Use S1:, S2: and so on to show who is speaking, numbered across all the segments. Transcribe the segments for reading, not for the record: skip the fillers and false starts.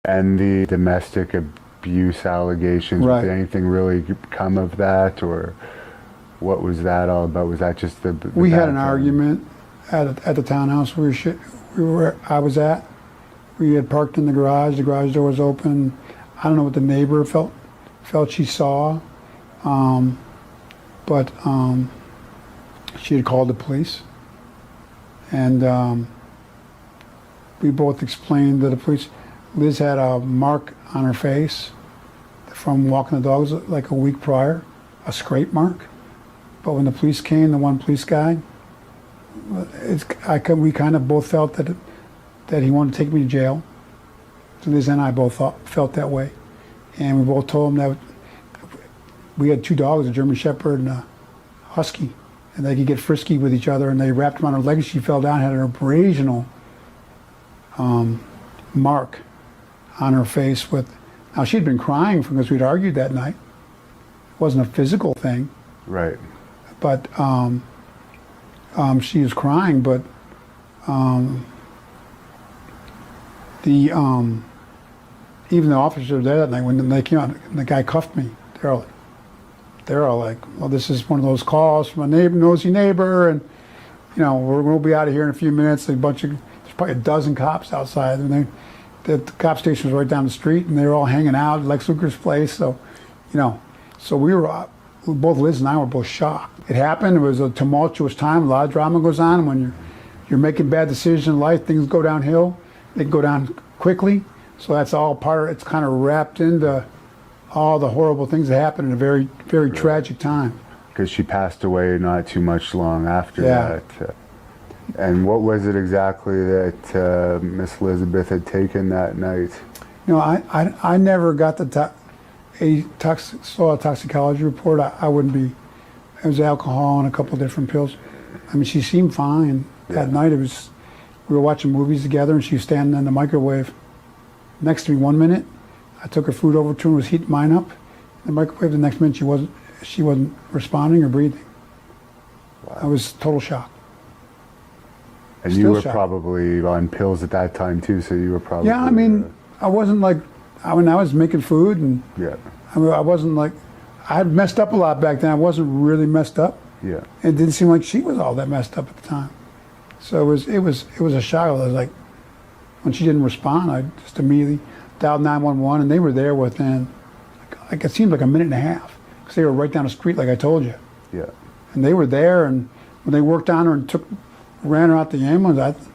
S1: And the domestic abuse allegations,
S2: Right.
S1: did anything really come of that, or what was that all about? Was that just the
S2: We had
S1: bad
S2: an
S1: time?
S2: argument at the townhouse I was at. We had parked in the garage door was open. I don't know what the neighbor felt she saw, but she had called the police, and we both explained to the police. Liz had a mark on her face from walking the dogs like a week prior, a scrape mark. But when the police came, the one police guy, we kind of both felt that he wanted to take me to jail. So Liz and I both felt that way. And we both told him that we had two dogs, a German Shepherd and a Husky, and they could get frisky with each other, and they wrapped him on her leg, and she fell down, had an abrasional mark on her face now she'd been crying because we'd argued that night. It wasn't a physical thing.
S1: Right.
S2: But she was crying, but even the officers were there that night when they came out and the guy cuffed me. They're all like, well, this is one of those calls from a nosy neighbor, and we'll be out of here in a few minutes. There's probably a dozen cops outside, and the cop station was right down the street, and they were all hanging out at Lex Luger's place. So, so we were both Liz and I were both shocked. It happened. It was a tumultuous time. A lot of drama goes on. When you're making bad decisions in life, things go downhill. They go down quickly. So that's all it's kind of wrapped into all the horrible things that happened in a very, very tragic time.
S1: Because she passed away not too much long after
S2: Yeah.
S1: that. And what was it exactly that Miss Elizabeth had taken that night?
S2: I never got saw a toxicology report. I wouldn't be. It was alcohol and a couple of different pills. I mean, she seemed fine that night. We were watching movies together, and she was standing in the microwave next to me 1 minute. I took her food over to her and was heating mine up. In the microwave, the next minute she wasn't responding or breathing.
S1: Wow.
S2: I was total shock.
S1: And
S2: Still
S1: you were
S2: shocked.
S1: probably on pills at that time too, so you were probably...
S2: Yeah, I mean, I wasn't like, I was making food, and
S1: yeah.
S2: I wasn't like, I had messed up a lot back then. I wasn't really messed up.
S1: Yeah.
S2: It didn't seem like she was all that messed up at the time. So it was a shock. I was like, when she didn't respond, I just immediately dialed 911, and they were there within, like it seemed like a minute and a half, because they were right down the street, like I told you.
S1: Yeah.
S2: And they were there, and when they worked on her and ran her out the ambulance,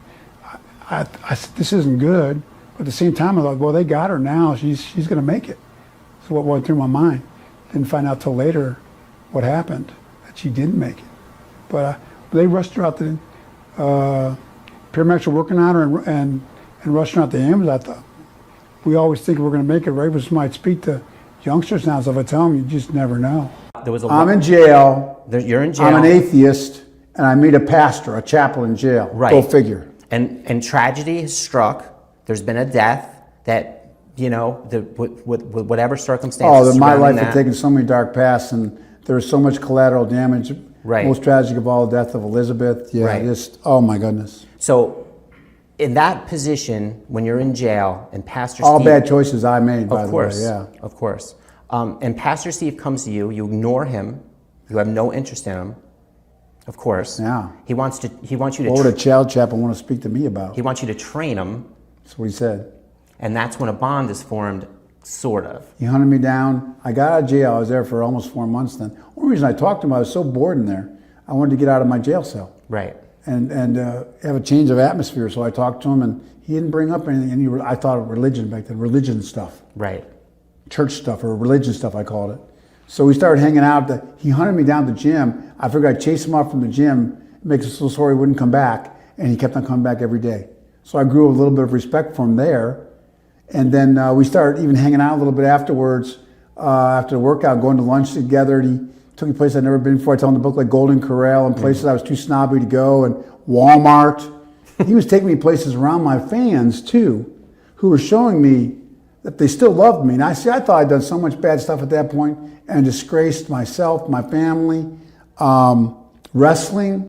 S2: I said, this isn't good. But at the same time, I thought, well, they got her now. She's going to make it. So what went through my mind. Didn't find out till later what happened, that she didn't make it. But they rushed her out the paramedics were working on her and rushed her out the ambulance. I thought, we always think we're going to make it, right? But might speak to youngsters now. So if I tell them, you just never know.
S3: I'm in jail. You're in jail.
S2: I'm an atheist, and I meet a pastor, a chaplain in jail.
S3: Right.
S2: Go figure.
S3: And tragedy has struck. There's been a death that, with whatever circumstances.
S2: Oh, my life
S3: surrounding
S2: had taken so many dark paths, and there was so much collateral damage.
S3: Right.
S2: Most tragic of all, the death of Elizabeth. Yeah,
S3: Right.
S2: just, oh my goodness.
S3: So, in that position, when you're in jail, and Pastor
S2: All
S3: Steve,
S2: bad choices I made, by
S3: of
S2: the
S3: course,
S2: way, yeah.
S3: of course. And Pastor Steve comes to you. You ignore him. You have no interest in him. Of course.
S2: Yeah.
S3: He wants you to.
S2: What would a child chaplain want to speak to me about?
S3: He wants you to train him.
S2: That's what he said.
S3: And that's when a bond is formed, sort of.
S2: He hunted me down. I got out of jail. I was there for almost 4 months then. One reason I talked to him, I was so bored in there. I wanted to get out of my jail cell.
S3: Right.
S2: And have a change of atmosphere. So I talked to him, and he didn't bring up anything. I thought of religion back then, religion stuff.
S3: Right.
S2: Church stuff, or religion stuff, I called it. So we started hanging out. He hunted me down to the gym. I figured I'd chase him off from the gym, make him so sorry he wouldn't come back, and he kept on coming back every day. So I grew a little bit of respect for him there. And then we started even hanging out a little bit afterwards, after the workout, going to lunch together. And he took me places I'd never been before. I told him to book like Golden Corral and places I was too snobby to go, and Walmart. He was taking me places around my fans too, who were showing me that they still loved me. And I thought I'd done so much bad stuff at that point and disgraced myself, my family, wrestling.